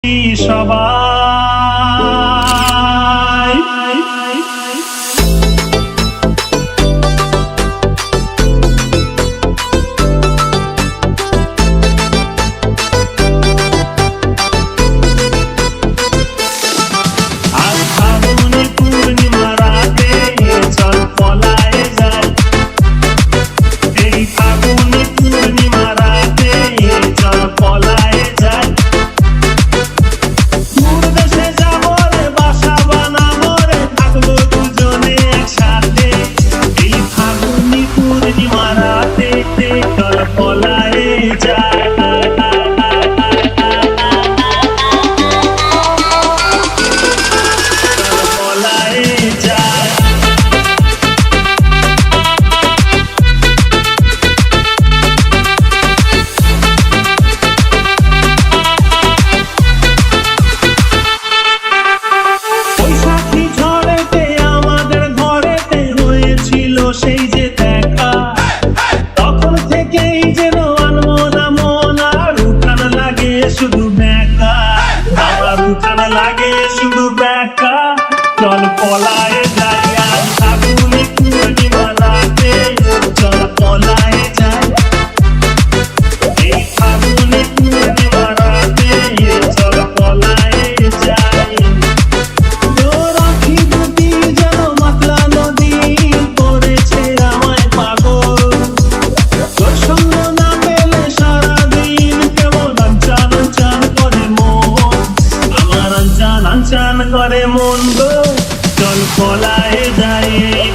সবাই আজ ফাগুনে পূর্ণিমা রাতে চল পলায়ে যাই। এই ফাগুনে পূর্ণিমা রাতে চল পলায়ে যাই। দূর দেশে যাবো রে, বাসা বানাবো রে, থাকবো দুজনে একসাথে। এই ফাগুনে পূর্ণিমা রাতে চল পলায়ে যাই। বৈশাখী ঝড়েতে আমাদের ঘরেতে হয়েছিল সেই যে দেখা, তখন থেকেই যেন আনমনা মন, আর উঠান লাগে শুধু ব্যাকা, আমার উঠান লাগে শুধু ব্যাকা। চল পলায়ে যাই আজ ফাগুনে পূর্ণিমা রাতে, চল পলায়ে যাই। এই ফাগুনে পূর্ণিমা রাতে চল পলায়ে যাই। তোর আঁখি দুটি যেন মাতলা নদী করেছে আমায় পাগল, তোর সঙ্গ না পেলে সারাদিন কেমন আনচান আনচান করে মন, আমার আনচান আনচান করে মন গো। চল পলায়ে যাই এই